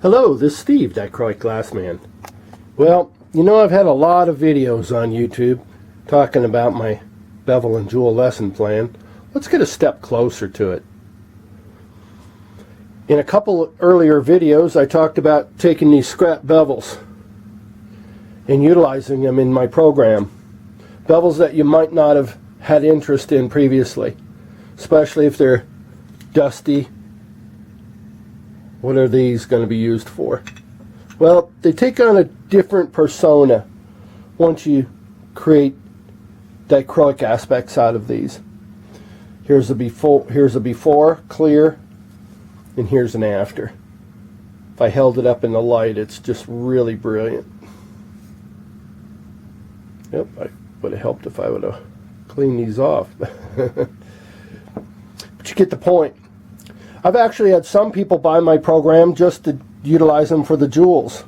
Hello, this is Steve, Dichroic Glassman. Well, you know, I've had a lot of videos on YouTube talking about my bevel and jewel lesson plan. Let's get a step closer to it. In a couple earlier videos, I talked about taking these scrap bevels and utilizing them in my program. Bevels that you might not have had interest in previously, especially if they're dusty. What are these going to be used for? Well, they take on a different persona once you create dichroic aspects out of these. Here's a before, clear, and here's an after. If I held it up in the light, it's just really brilliant. Yep, I would have helped if I would have cleaned these off. But you get the point. I've actually had some people buy my program just to utilize them for the jewels.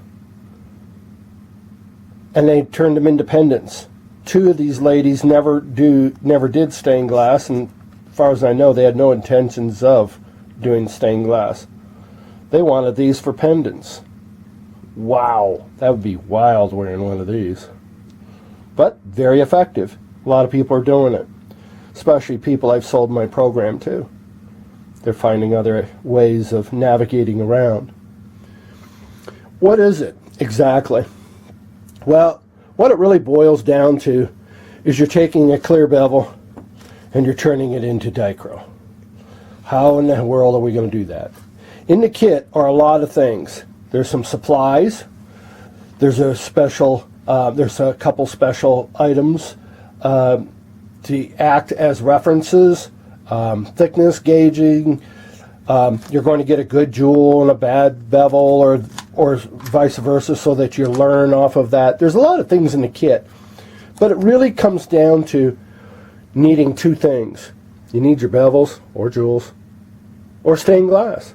And they turned them into pendants. Two of these ladies never did stained glass, and as far as I know, they had no intentions of doing stained glass. They wanted these for pendants. Wow, that would be wild wearing one of these. But very effective. A lot of people are doing it, especially people I've sold my program to. They're finding other ways of navigating around. What is it exactly? Well, what it really boils down to is you're taking a clear bevel and you're turning it into dichro. How in the world are we going to do that? In the kit are a lot of things. There's some supplies. There's a couple special items to act as references. Thickness gauging, you're going to get a good jewel and a bad bevel, or vice versa, so that you learn off of that. There's a lot of things in the kit, but it really comes down to needing two things. You need your bevels or jewels or stained glass,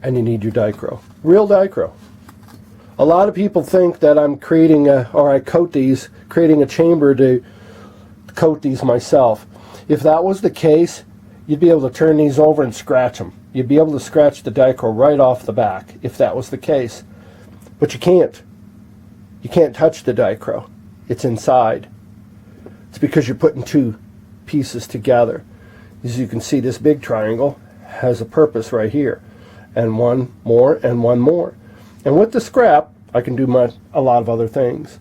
and you need your dichro, real dichro. A lot of people think that I'm creating creating a chamber to coat these myself. If that was the case, you'd be able to turn these over and scratch them. You'd be able to scratch the dichro right off the back if that was the case. But you can't. You can't touch the dichro. It's inside. It's because you're putting two pieces together. As you can see, this big triangle has a purpose right here. And one more and one more. And with the scrap, I can do a lot of other things.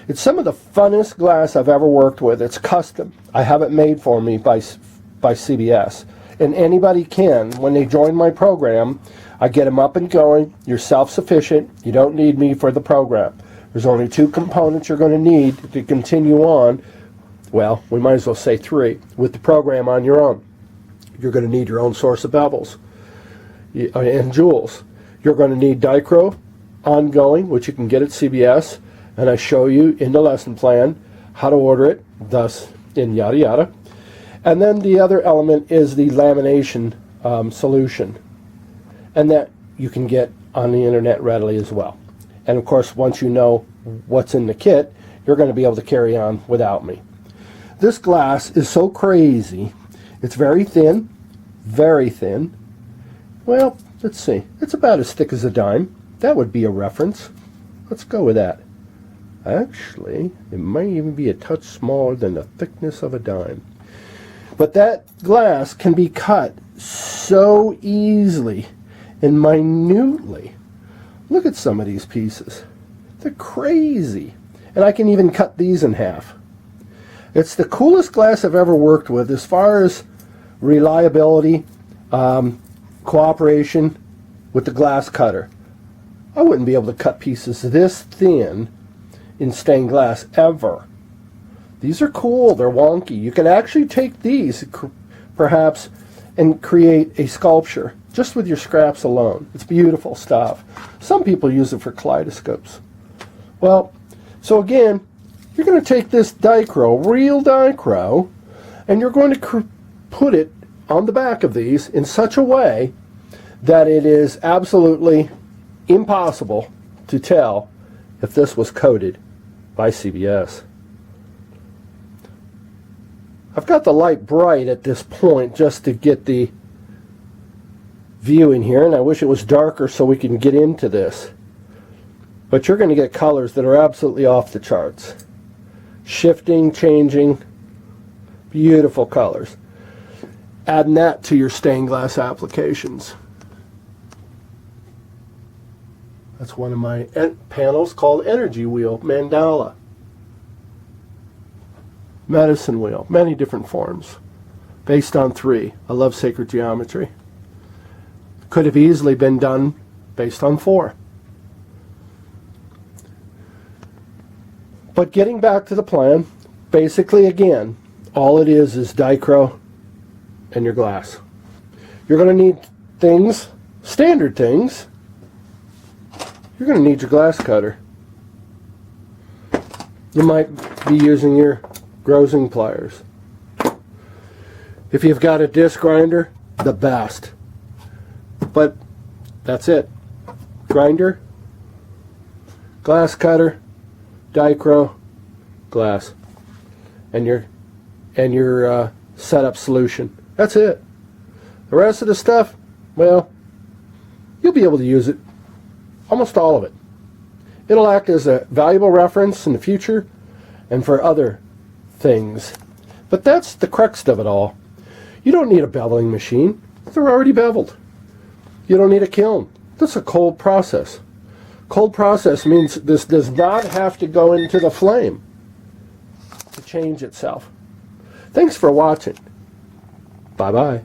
It's some of the funnest glass I've ever worked with. It's custom. I have it made for me by CBS. And anybody can. When they join my program, I get them up and going. You're self-sufficient. You don't need me for the program. There's only two components you're going to need to continue on. Well, we might as well say three. With the program on your own, you're going to need your own source of bevels and jewels. You're going to need dichro ongoing, which you can get at CBS. And I show you in the lesson plan how to order it, thus in yada yada. And then the other element is the lamination solution, and that you can get on the internet readily as well. And of course, once you know what's in the kit, you're going to be able to carry on without me. This glass is so crazy. It's very thin, very thin. Well, let's see. It's about as thick as a dime. That would be a reference. Let's go with that. Actually, it might even be a touch smaller than the thickness of a dime. But that glass can be cut so easily and minutely. Look at some of these pieces. They're crazy. And I can even cut these in half. It's the coolest glass I've ever worked with as far as reliability, cooperation with the glass cutter. I wouldn't be able to cut pieces this thin in stained glass ever. These are cool. They're wonky. You can actually take these perhaps and create a sculpture just with your scraps alone. It's beautiful stuff. Some people use it for kaleidoscopes. Well, so again, you're going to take this dichro, real dichro, and you're going to put it on the back of these in such a way that it is absolutely impossible to tell if this was coated by CBS. I've got the light bright at this point just to get the view in here, and I wish it was darker so we can get into this. But you're going to get colors that are absolutely off the charts. Shifting, changing, beautiful colors. Adding that to your stained glass applications. That's one of my panels called Energy Wheel, Mandala. Medicine Wheel, many different forms. Based on 3. I love sacred geometry. Could have easily been done based on 4. But getting back to the plan, basically again, all it is dichro and your glass. You're going to need things, standard things. You're going to need your glass cutter. You might be using your grossing pliers. If you've got a disc grinder, the best. But that's it. Grinder, glass cutter, dichro, glass, and your setup solution. That's it. The rest of the stuff, well, you'll be able to use it. Almost all of it. It'll act as a valuable reference in the future and for other things. But that's the crux of it all. You don't need a beveling machine. They're already beveled. You don't need a kiln. That's a cold process. Cold process means this does not have to go into the flame to change itself. Thanks for watching. Bye-bye.